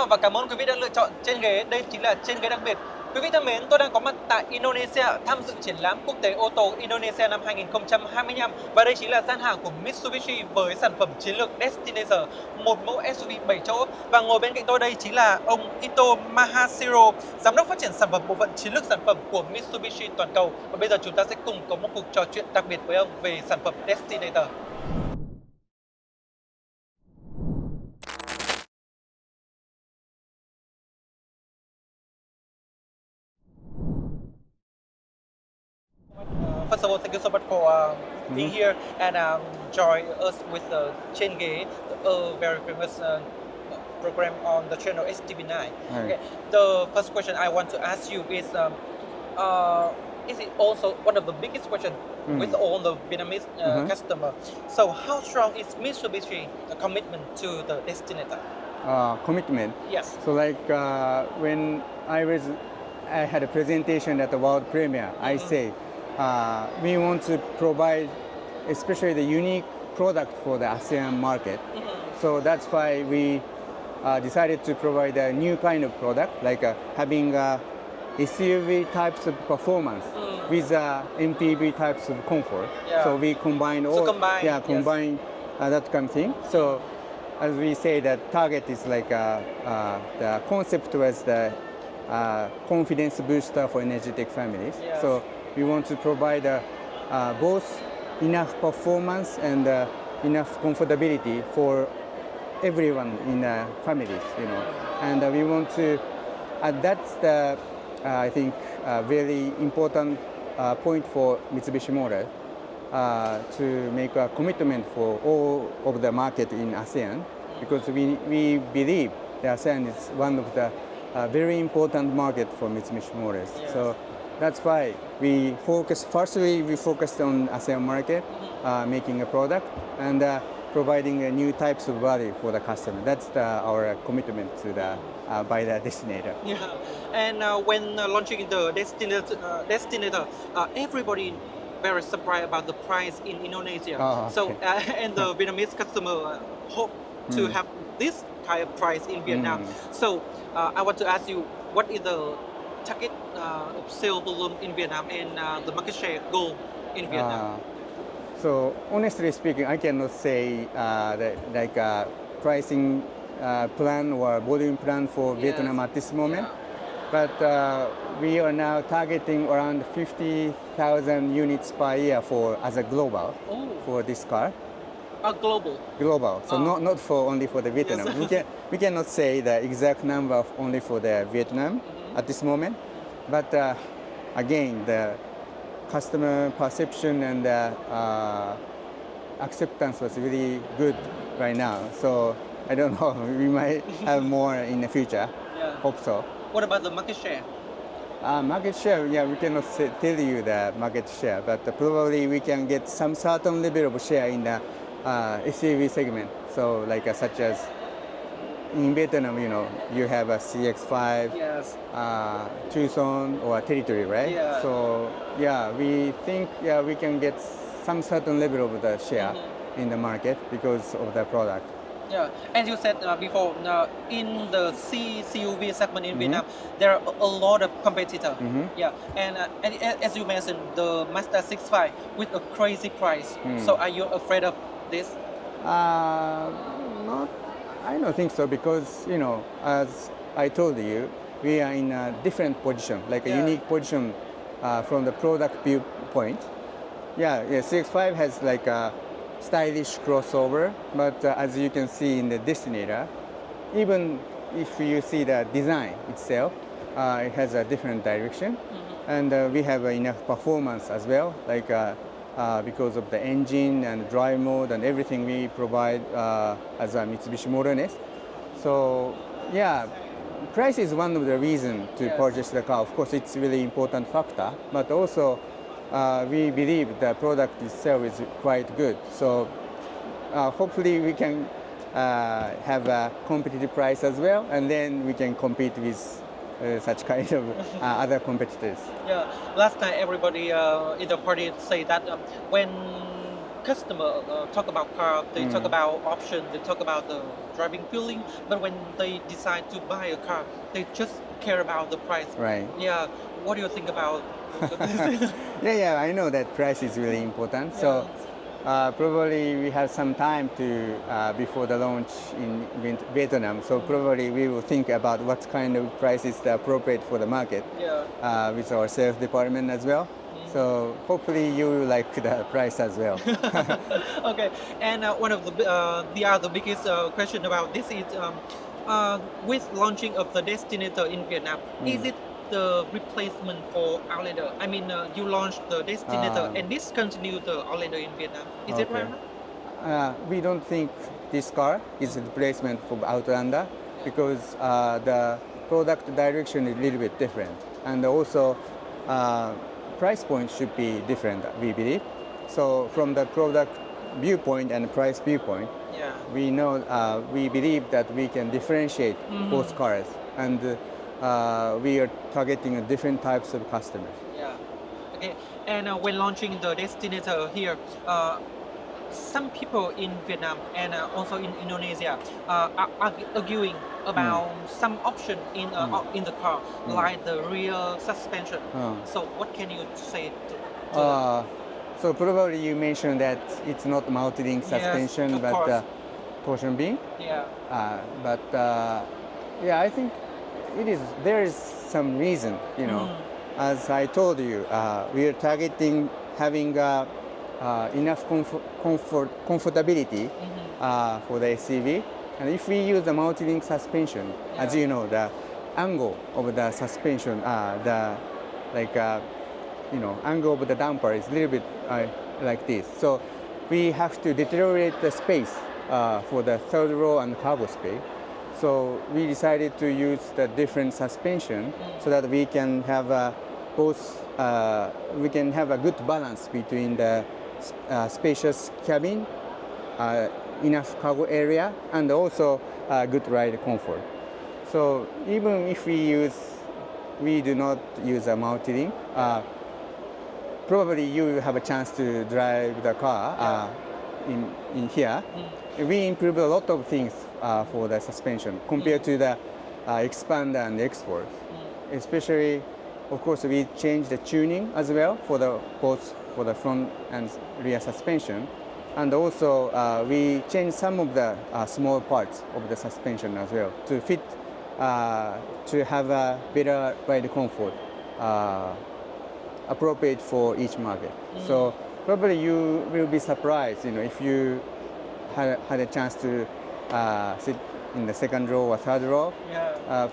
chào và cảm ơn quý vị đã lựa chọn trên ghế. Đây chính là trên ghế đặc biệt. Quý vị thân mến, tôi đang có mặt tại Indonesia tham dự triển lãm quốc tế ô tô Indonesia năm 2025 và đây chính là gian hàng của Mitsubishi với sản phẩm chiến lược Destinator, một mẫu SUV 7 chỗ. Và ngồi bên cạnh tôi đây chính là ông Ito Mahashiro, giám đốc phát triển sản phẩm bộ phận chiến lược sản phẩm của Mitsubishi toàn cầu. Và bây giờ chúng ta sẽ cùng có một cuộc trò chuyện đặc biệt với ông về sản phẩm Destinator. First of all, thank you so much for being here and join us with the trenghe, a very famous program on the channel STV9. Okay. The first question I want to ask you is it also one of the biggest questions with all the Vietnamese customer? So how strong is Mitsubishi commitment to the Destinator? Commitment. Yes. So like when I had a presentation at the world premiere, I say we want to provide especially the unique product for the ASEAN market. So that's why we decided to provide a new kind of product, like having SUV types of performance with MPV types of comfort. Yeah. So we combine all, combine that kind of thing. So as we say, that target is like the concept was the confidence booster for energetic families. Yes. So we want to provide both enough performance and enough comfortability for everyone in families, you know. And we want to, that's the, I think, very important point for Mitsubishi Motors to make a commitment for all of the market in ASEAN, because we believe the ASEAN is one of the very important market for Mitsubishi Motors. Yes. So that's why we firstly we focused on ASEAN market, making a product and providing new types of value for the customer. That's our commitment to the by the Destinator. Yeah, and when launching the Destinator, everybody very surprised about the price in Indonesia. Oh, okay. So and the Vietnamese customer hope to have this kind of price in Vietnam. So I want to ask you, what is the target of sale volume in Vietnam and the market share goal in Vietnam? So honestly speaking, I cannot say that like pricing plan or volume plan for Vietnam at this moment. But we are now targeting around 50,000 units per year as a global for this car. Global. Global. So not for only for the Vietnam. Yes. We cannot say the exact number of only for the Vietnam at this moment. But again, the customer perception and acceptance was really good right now. So I don't know, we might have more in the future. Yeah. Hope so. What about the market share? Market share, we cannot tell you the market share, but probably we can get some certain level of share in the SUV segment. So like such as in Vietnam, you know, you have a CX-5, Yes. Tucson or Territory, right? Yeah. So we think we can get some certain level of the share in the market because of the product. Yeah, as you said before, in the CUV segment in Vietnam, there are a lot of competitors. Yeah, and as you mentioned, the Mazda 6.5 with a crazy price. So are you afraid of this? Not, I don't think so, because you know, as I told you, we are in a different position, like a unique position from the product viewpoint. Yeah, CX-5 has like a stylish crossover, but as you can see in the Destinator, even if you see the design itself, it has a different direction, and we have enough performance as well, like because of the engine and drive mode and everything we provide as a Mitsubishi Motors. So yeah, price is one of the reasons to purchase the car. Of course, it's a really important factor, but also we believe the product itself is quite good. So hopefully we can have a competitive price as well, and then we can compete with such kind of other competitors. Yeah, last night everybody in the party say that when customer talk about car, they talk about option, they talk about the driving feeling, but when they decide to buy a car, they just care about the price. Right. Yeah. What do you think about this? Yeah, I know that price is really important. So probably we have some time to before the launch in Vietnam. So probably we will think about what kind of price is appropriate for the market with our sales department as well. So hopefully you will like the price as well. Okay, and one of the other biggest question about this is with launching of the Destinator in Vietnam, is it the replacement for Outlander? I mean, you launched the Destinator and discontinued the Outlander in Vietnam. Is it right? We don't think this car is a replacement for Outlander because the product direction is a little bit different, and also price point should be different, we believe. So from the product viewpoint and price viewpoint, we know we believe that we can differentiate both cars, and we are targeting different types of customers. Yeah. Okay. And when launching the Destinator here, some people in Vietnam and also in Indonesia are arguing about some option in the car, like the rear suspension. So what can you say to So probably you mentioned that it's not multi-link suspension, but torsion beam. Yeah. But I think it is. There is some reason, you know. As I told you, we are targeting having enough comfortability for the SUV. And if we use the multi-link suspension, as you know, the angle of the suspension, angle of the damper is a little bit like this. So we have to deteriorate the space for the third row and cargo space. So we decided to use the different suspension so that we can have we can have a good balance between the spacious cabin, enough cargo area, and also good ride comfort. So even if we do not use a multi-link, probably you will have a chance to drive the car in here. We improved a lot of things for the suspension compared to the Expander and Export. Especially, of course, we changed the tuning as well for both for the front and rear suspension, and also we changed some of the small parts of the suspension as well to fit to have a better ride comfort appropriate for each market. So probably you will be surprised, you know, if you had a chance to sit in the second row or third row.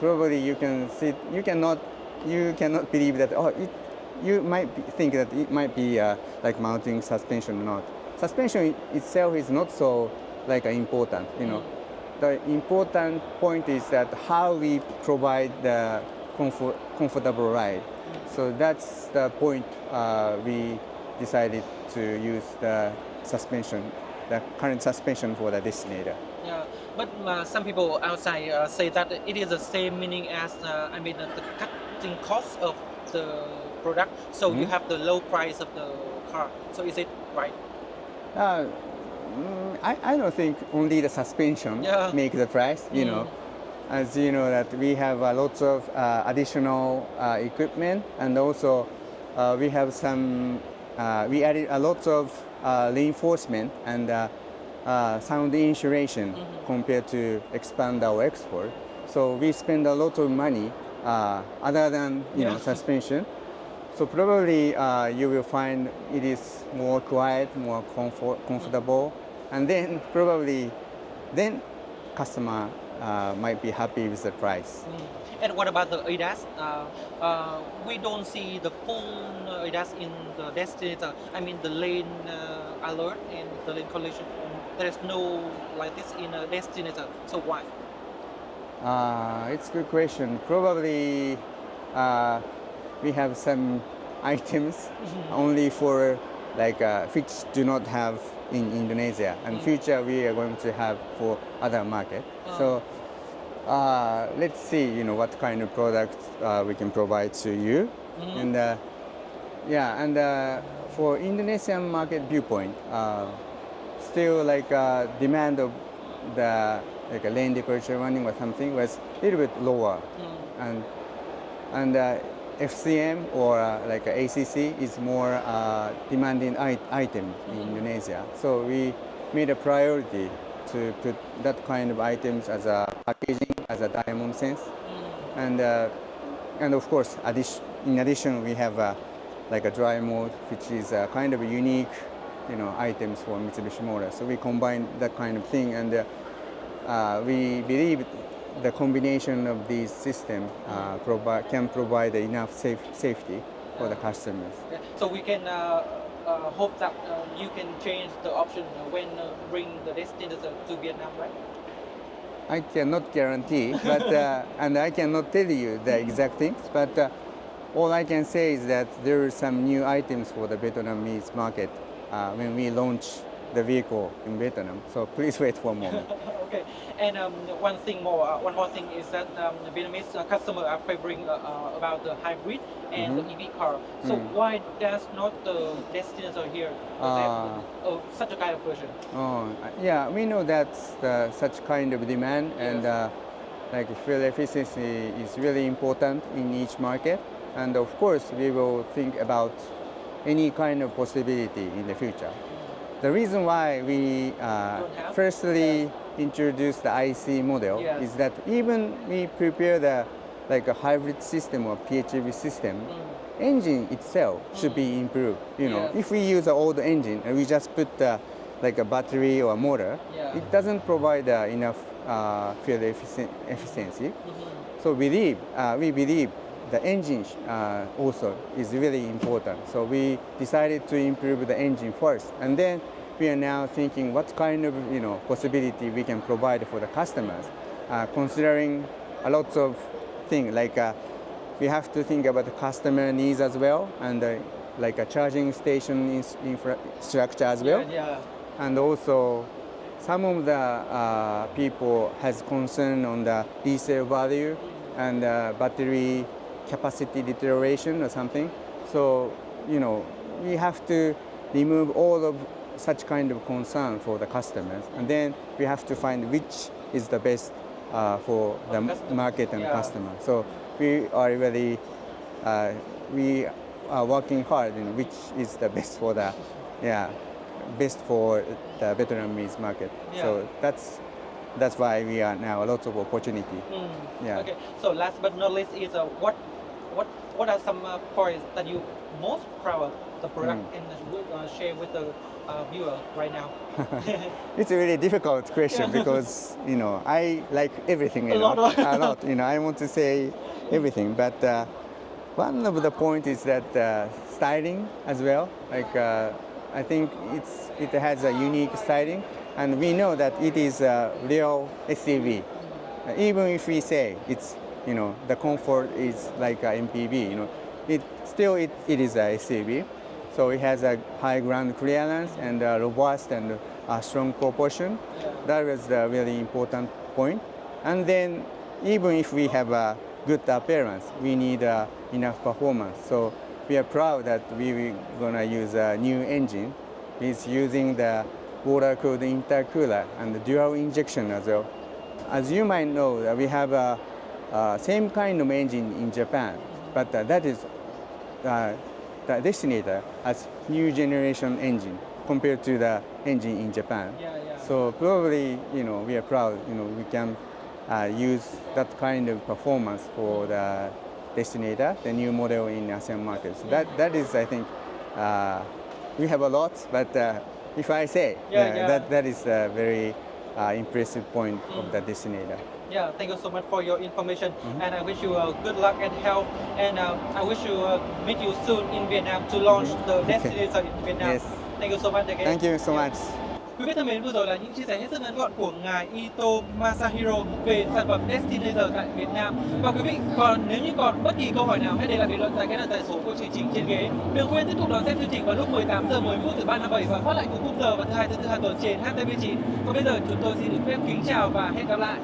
Probably you can sit. You cannot believe that. You might think that it might be like mounting suspension or not. Suspension itself is not so important. You know, the important point is that how we provide the comfortable ride. So that's the point we decided to use the suspension, the current suspension for the Destinator. Yeah, but some people outside say that it is the same meaning as the cutting cost of the product. So you have the low price of the car. So is it right? I don't think only the suspension make the price. You know, as you know that we have lots of additional equipment, and also we have some. We added a lot of reinforcement and sound insulation compared to Expander or Export. So we spend a lot of money other than suspension. So probably you will find it is more quiet, more comfortable, and then probably customer might be happy with the price. And what about the ADAS? We don't see the full ADAS in the Destinator. I mean the lane alert and the lane collision. There is no like this in a Destinator. So why? It's a good question. Probably we have some items only for which do not have in Indonesia, and future we are going to have for other market. So let's see, what kind of products we can provide to you, and Yeah, and for Indonesian market viewpoint, still like demand of the like a lane departure warning or something was a little bit lower, and FCM or like a ACC is more demanding item in Indonesia. So we made a priority to put that kind of items as a packaging, as a diamond sense, and of course, in addition, we have like a dry mode, which is kind of unique, items for Mitsubishi Motors. So we combine that kind of thing, and we believe the combination of these systems can provide enough safety for the customers. Yeah. So we can hope that you can change the option when bring the destination to Vietnam, right? I cannot guarantee, but and I cannot tell you the exact things, but all I can say is that there are some new items for the Vietnamese market when we launch the vehicle in Vietnam. So please wait for a moment. Okay, and one more thing is that the Vietnamese customers are favoring about the hybrid and the EV car. So why does not the destination here have such a kind of version? Yeah, we know that such kind of demand, and like fuel efficiency is really important in each market. And of course, we will think about any kind of possibility in the future. The reason why we firstly introduced the IC model is that even we prepare the like a hybrid system or PHEV system, engine itself should be improved. If we use an old engine and we just put like a battery or a motor, it doesn't provide enough fuel efficiency. So we believe the engine also is really important. So we decided to improve the engine first, and then we are now thinking what kind of possibility we can provide for the customers, considering a lot of things like we have to think about the customer needs as well, and like a charging station infrastructure as well, and also some of the people has concern on the resale value and battery capacity deterioration or something. So we have to remove all of such kind of concern for the customers, and then we have to find which is the best for the market and the customer. So we are really working hard in which is the best for the best for the Vietnamese market. So that's why we are now a lot of opportunity. Okay. So last but not least is what are some points that you most proud of the product and share with the viewer right now? It's a really difficult question because I like everything a lot. I want to say everything, but one of the points is that styling as well. Like I think it has a unique styling, and we know that it is a real SUV. Even if we say it's the comfort is like a MPV, it is a SUV. So it has a high ground clearance and robust and strong proportion. That was the really important point. And then even if we have a good appearance, we need enough performance. So we are proud that we're gonna use a new engine. It's using the water-cooled intercooler and the dual injection as well. As you might know, we have a same kind of engine in Japan, but that is the Destinator as new generation engine compared to the engine in Japan. So probably we are proud we can use that kind of performance for the Destinator, the new model in ASEAN markets. So that is, I think, we have a lot, but if I say that is a very impressive point of the Destinator. Yeah, thank you so much for your information, and I wish you good luck and health, and I wish to meet you soon in Vietnam to launch the destination in Vietnam. Yes. Thank you so much again. Thank you so much. Quý vị thân mến, vừa rồi là những chia sẻ hết sức ngắn gọn của ngài Ito Masahiro về sản phẩm Destinator tại Việt Nam. Và quý vị nếu như còn bất kỳ câu hỏi nào, hãy để lại bình luận tại cái nền tảng số của chương trình trên ghế. Đừng quên tiếp tục đón xem chương trình vào lúc 18 giờ 10 phút từ 357 và phát lại cùng khung giờ vào thứ hai tuần trên HTV9. Còn bây giờ chúng tôi xin được phép kính chào và hẹn gặp lại.